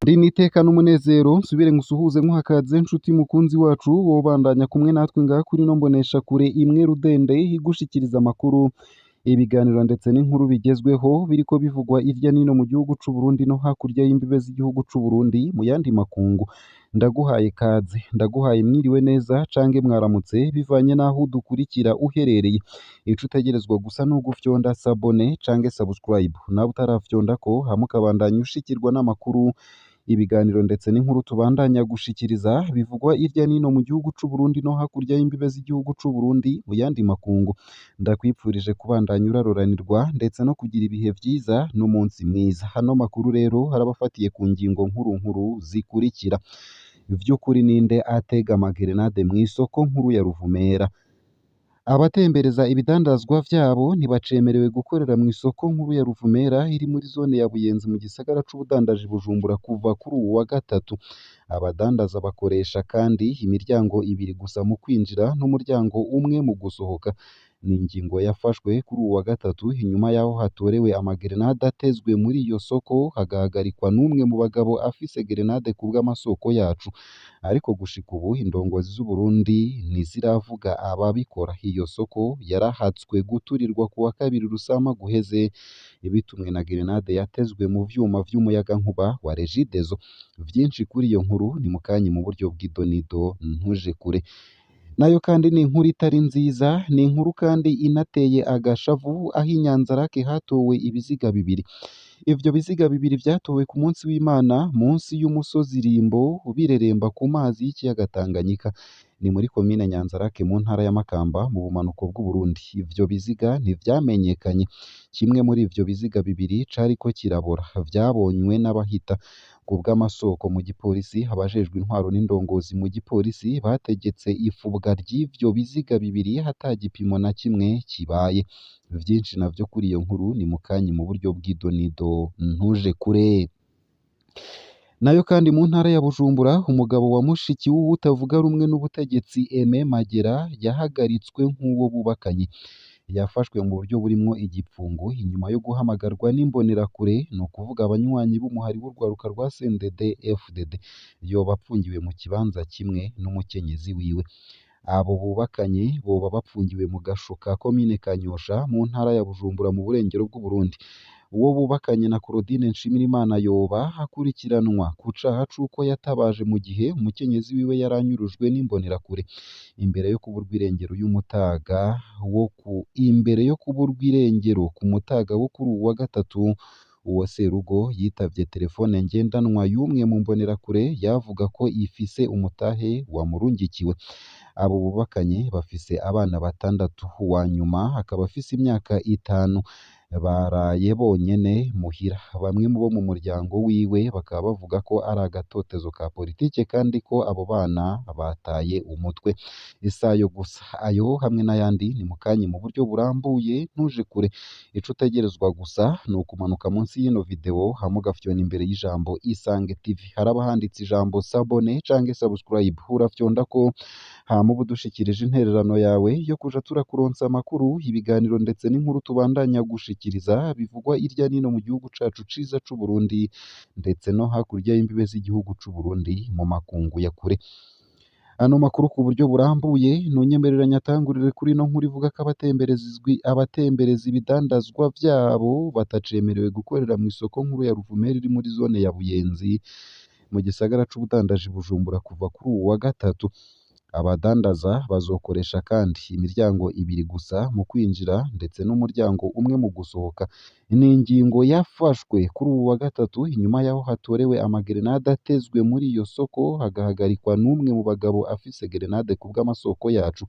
Ndi niteka n'umunezero nsubire ngusuhuze nkuhakaze nshuti mukunzi wacu wobandanya kumwe natwe ngaha kuri ino mbonesha kure imwe rudende igushikiriza amakuru ibiganiro ndetse n'inkuru bigezweho biriko bivugwa irya nino mu gihugu c'u Burundi no hakurya y'imbibe z'igihugu c'u Burundi mu yandi makungu ndaguhaye kaze ndaguhaye mwiriwe neza cange mwaramutse bivanye naho udukurikira uherereye ico utegerezwa gusa no gufyonda sabone cange subscribe nawe utarafyondako hama ukabandanya ushikirwa n'amakuru ibiganiro ndetse n'inkuru tubandanya gushikiriza bivugwa irya nino mu gihugu c'u Burundi no hakurya y'imbibe z'igihugu c'u Burundi mu yandi makungu ndakwipfurije kubandanya uraroranirwa ndetse no kugira ibihe vyiza n'umunsi mwiza hano makuru rero harabafatiye ku ngingo nkuru zikurikira ivy'ukuri ninde atega amagerenade mw'isoko nkuru ya Ruvumera abatembereza ibidandazwa vyabo ntibacemerewe gukorera mu isoko nkuru ya Ruvumera iri muri zone ya Buyenzi mu gisagara c'ubudandaji Bujumbura kuva kuri uwu wa gatatu abadandaza bakoresha kandi imiryango ibiri gusa mu kwinjira n'umuryango umwe mu gusohoka ni ingingo yafashwe kuri uwu wa gatatu inyuma yaho hatorewe amagerenade atezwe muri iyo soko hagahagarikwa n'umwe mu bagabo afise gerenade ku bw'amasoko yacu ariko gushika ubu indongozi z'u Burundi ntiziravuga ababikora iyo soko yarahatswe guturirwa ku wa kabiri Rusama guheze bitumwe na gerenade yatezwe mu vyuma vy'umuyagankuba wa Regideso vyinshi kuri iyo nkuru ni mukanyi mu buryo bw'idonido ntuje kure nayo kandi ni inkuru itari nziza ni inkuru kandi inateye agashavu aho inyanzarake hatowe ibiziga bibiri ivyo biziga bibiri vyatowe ku munsi w'Imana munsi y'umusozi Rimbo bireremba ku mazi y'ikiyaga Tanganyika ni muri komine Nyanzarake mu ntara ya Makamba mu bumanuko bw'u Burundi ivyo biziga ntivyamenyekanye kimwe muri ivyo biziga bibiri cariko kirabora vyabonywe n'abahita ku bw'amasoko mu gipolisi abajejwe intwaro n'indongozi mu gipolisi bategetse ifubwa ry'ivyo biziga bibiri hata gipimo na kimwe kibaye vyinshi navyo kuri iyo nkuru ni mukanyi mu buryo bw'idonido ntuje kure nayo kandi mu ntara ya Bujumbura umugabo wa mushiki w'utavuga rumwe n'ubutegetsi Aime Magera yahagaritswe nk'uwo bubakanye yafashwe mu buryo burimwo igipfungu inyuma yo guhamagarwa n'imbonerakure ni ukuvuga abanywanyi b'umuhari w'urwaruka rwa CNDD FDD yoba apfungiwe mu kibanza kimwe n'umukenyezi wiwe abo bubakanye boba bapfungiwe mu gasho ka komine Kanyosha mu ntara ya Bujumbura mu burengero bw'u Burundi uwo bubakanye na Claudine Nshimirimana yoba akurikiranwa ku caha c'uko yatabaje mu gihe umukenyezi wiwe yaranyurujwe n'imbonerakure imbere yo kuburwa irengero ku mutaga wo kuri uwa gatatu uwo Serugo yitavye telefone ngendanwa y'umwe mu mbonerakure yavuga ko ifise umutahe wamurungikiwe abo bubakanye bafise abana batandatu wa nyuma akaba afise imyaka 5 baraye bonyene muhira bamwe mu bo mu muryango wiwe bakaba bavuga ko ari agatotezo ka politike kandi ko abo bana bataye umutwe isayo gusa ayo hamwe n'ayandi ni mukanyi mu buryo burambuye ntuje kure ico utegerezwa gusa ni ukumanuka munsi y'ino video hamwe ugafyona imbere y'ijambo Isange TV haraba handitse ijambo sabone cange subscribe urafyonda ko hama ubudushikirije intererano yawe yo kuja turakuronsa amakuru ibiganiro ndetse n'inkuru tubandanya gushikiriza bivugwa irya nino mu gihugu cacu ciza c'u Burundi ndetse no hakurya y'imbibe z'igihugu c'u Burundi mu makungu ya kure ano makuru ku buryo burambuye nunyemereranya atangurire kuri no nkuru ivuga ko abatembereza ibidandazwa vyabo batacemerewe gukorera mu isoko nkuru ya Ruvumera iri muri zone ya Buyenzi mu gisagara c'ubudandaji Bujumbura kuva kuri uwu wa gatatu abadandaza bazokoresha kandi imiryango ibiri gusa mu kwinjira ndetse n'umuryango umwe mu gusohoka ni ingingo yafashwe kuri uwu wa gatatu inyuma yaho hatorewe amagerenade atezwe muri iyo soko hagahagarikwa n'umwe mu bagabo afise gerenade ku bw'amasoko yacu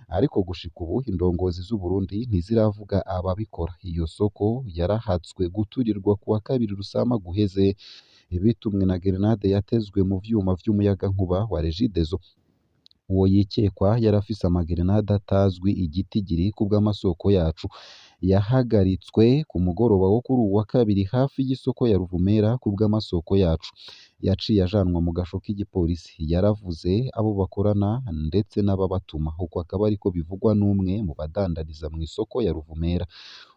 ariko gushika ubu indongozi z'u Burundi ntiziravuga ababikora iyo soko yarahatswe guturirwa ku wa kabiri Rusama guheze bitumwe na gerenade yatezwe mu vyuma vy'umuyagankuba wa Regideso uwo yikekwa yarafise amagerenade atazwi igitigiri ku bw'amasoko yacu yahagaritswe ku mugoroba wo kuri uwa kabiri hafi y'isoko ya Ruvumera ku bw'amasoko yacu yaciye ajanwa mu gasho k'igipolisi yaravuze abo bakorana ndetse n'ababatuma uko akaba ariko bivugwa n'umwe mu badandariza mu isoko ya Ruvumera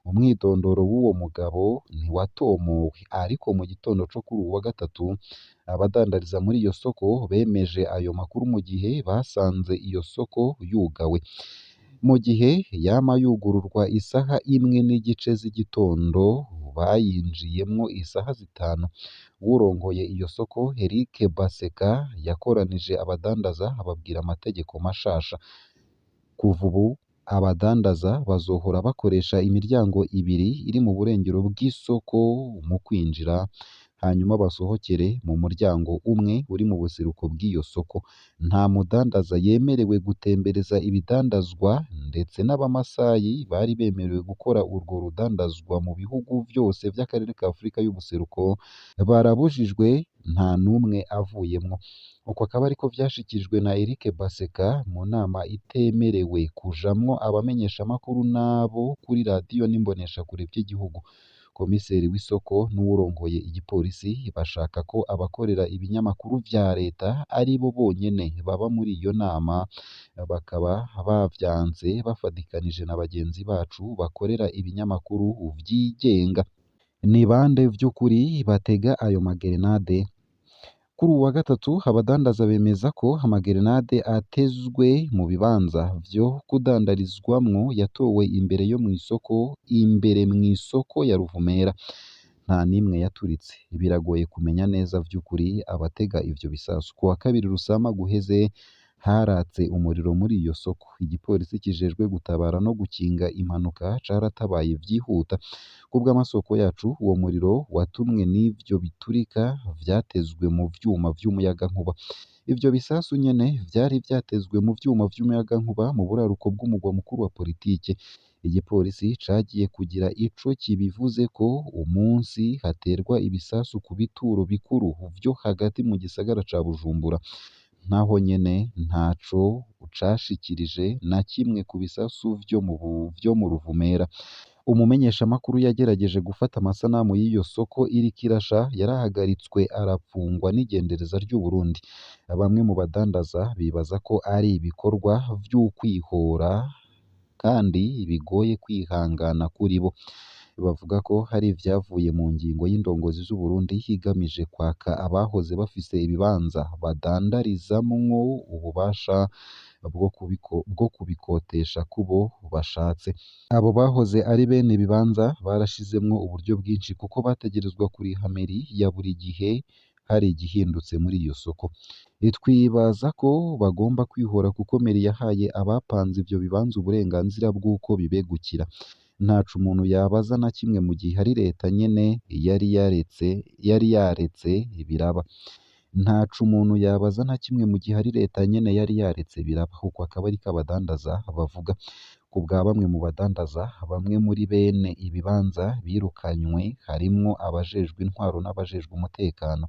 umwidondoro w'uwo mugabo ntiwatomowe ariko mu gitondo co kuri uwu wa gatatu abadandariza muri iyo soko bemeje ayo makuru mu gihe basanze iyo soko yugawe mu gihe yama yugururwa isaha imwe n'igice z'igitondo bayinjiyemwo isaha zitanu urongoye iyo soko Eric Baseka yakoranije abadandaza ababwira amategeko mashasha kuva ubu abadandaza bazohora bakoresha imiryango ibiri iri mu burengero bw'isoko mu kwinjira hanyuma basohokere mu muryango umwe uri mu buseruko bw'iyo soko nta mudandaza yemerewe gutembereza ibidandazwa ndetse n'abamasayi bari bemerewe gukora urwo rudandazwa mu bihugu byose by'akarere ka Afurika y'ubuseruko barabujijwe nta n'umwe avuyemwo uko akaba ariko vyashikirijwe na Eric Baseka mu nama itemerewe kujamwo abamenyeshamakuru nabo kuri radiyo n'imboneshakure by'igihugu komiseri w'isoko n'uwurongoye igipolisi bashaka ko abakorera ibinyamakuru vya leta ari bo bonyene baba muri iyo nama bakaba bavyanze bafadikanije na bagenzi bacu bakorera ibinyamakuru vyigenga ni bande vy'ukuri batega ayo magerenade kuri uwa gatatu abadandaza bemeza ko amagerenade atezwe mu bibanza vyo kudandarizwamwo yatowe imbere yo imbere mu isoko ya Ruvumera nta n'imwe yaturitse biragoye kumenya neza vy'ukuri abatega ivyo bisasu ku wa kabiri Rusama guheze haratse umuriro muri iyo soko igipolisi kijejwe gutabara no gukinga impanuka caratabaye vyihuta kubw'amasoko yacu uwo muriro watumwe n'ivyo biturika vyatezwe mu vyuma vy'umuyagankuba ivyo bisasu nyene vyari vyatezwe mu vyuma vy'umuyagankuba mu buraruko bw'umugwa mukuru wa politike igipolisi cagiye kugira ico kibivuze ko umunsi haterwa ibisasu ku bituro bikuru vyo hagati mu gisagara ca Bujumbura naho nyene ntaco cashikirije na kimwe ku bisasu vyo mu Ruvumera umumenyeshamakuru yagerageje gufata amasanamu y'iyo soko iriko irasha yarahagaritswe arapfungwa n'igendereza ry'u Burundi bamwe mu badandaza bibaza ko ari ibikorwa vy'ukwihora kandi bigoye kwihangana kuri bo bavuga ko hari ivyavuye mu ngingo y'indongozi z'u Burundi higamije kwaka abahoze bafise ibibanza badandarizamwo ububasha bwo kubikotesha kubo bashatse abo bahoze ari bene ibibanza barashizemwo uburyo bwinshi kuko bategerezwa kuriha meri ya buri gihe hari igihindutse muri iyo soko twibaza ko bagomba kwihora kuko meri yahaye abapanze ivyo bibanza uburenganzira bw'uko bibegukira ntaco umuntu yabaza na kimwe mu gihe ari leta nyene yari yaretse biraba ntaco umuntu yabaza na kimwe mu gihe ari leta nyene yari yaretse biraba uko akaba ariko abadandaza bavuga ku bwa bamwe mu badandaza bamwe muri bene ibibanza birukanywe harimwo abajejwe intwaro n'abajejwe umutekano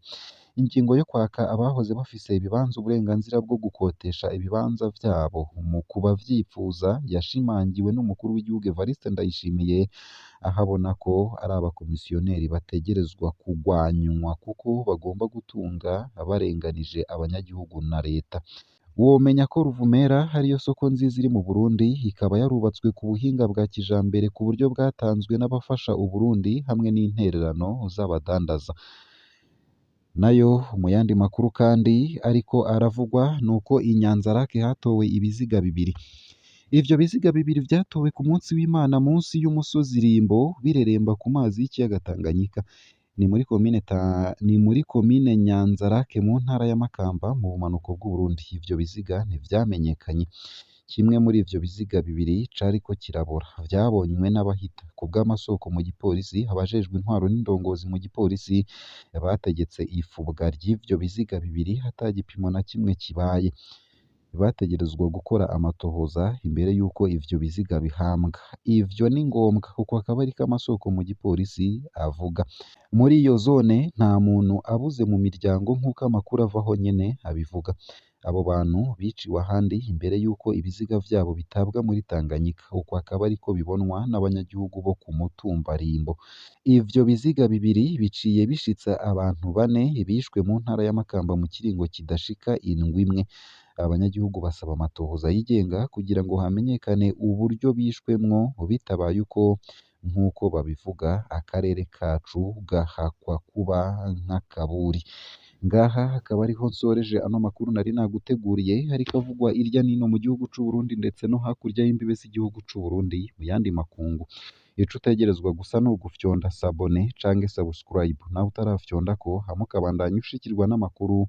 ingingo yo kwaka abahoze bafise ibibanza uburenganzira bwo gukotesha ibibanza vyabo mu kubavyifuza yashimangiwe n'umukuru w'igihugu Evariste Ndayishimiye ahabona ko ari abakomisiyoneri bategerezwa kugwanywa kuko bagomba gutunga barenganije abanyagihugu na leta womenya ko Ruvumera hariyo soko nziza iri mu Burundi ikaba yarubatswe ku buhinga bwa kijambere ku buryo bwatanzwe n'abafasha Uburundi hamwe n'intererano z'abadandaza nayo mu yandi makuru kandi ariko aravugwa nuko i Nyanzarake hatowe ibiziga bibiri ivyo biziga bibiri vyatowe ku munsi w'Imana munsi y'umusozi Rimbo bireremba ku mazi y'ikiyaga Tanganyika ni muri komine Nyanzarake mu ntara ya Makamba mu bumanuko bw'u Burundi ivyo biziga ntivyamenyekanye kimwe muri ivyo biziga bibiri cariko kirabora vyabonywe n'abahita ku bw'amasoko mu gipolisi abajejwe intwaro n'indongozi mu gipolisi bategetse ifubwa ry'ivyo biziga bibiri ata gipimo na kimwe kibaye bategerezwa gukora amatohoza imbere y'uko ivyo biziga bihambwa. Ivyo ni ngombwa kuko akaba ariko amasoko mu gipolisi avuga. Muri iyo zone nta muntu abuze mu miryango nk'uko amakuru avaho nyene abivuga. Abo bantu biciwe ahandi imbere y'uko ibiziga vyabo bitabwa muri Tanganyika, uko akaba ariko bibonwa n'abanyagihugu bo ku Mutumbarimbo. Ivyo biziga bibiri biciye bishitsa abantu bane bishwe mu ntara ya Makamba mu kiringo kidashika indwi imwe. Abanyagihugu basaba amatohoza yigenga kugira ngo hamenyekane uburyo bishwemwo bitabaye uko nk'uko babivuga akarere kacu gahakwa kuba nk'akaburi. Ngaha hakaba ariho nsoreje ano makuru nari naguteguriye ariko avugwa irya nino mu gihugu c'u Burundi ndetse no hakurya y'imbibe z'igihugu c'u Burundi mu yandi makungu. Ico utegerezwa gusa ni ugufyonda sabone canke subscribe nawe utarafyondako hama ukabandanya ushikirwa n'amakuru,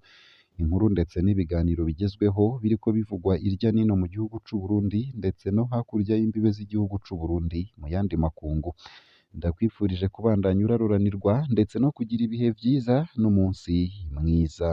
inkuru ndetse n'ibiganiro bigezweho biriko bivugwa irya nino mu gihugu c'u Burundi ndetse no hakurya y'imbibe z'igihugu c'u Burundi mu yandi makungu. Ndakwifurije kubandanya uraruranirwa ndetse no kugira ibihe vyiza n'umunsi mwiza.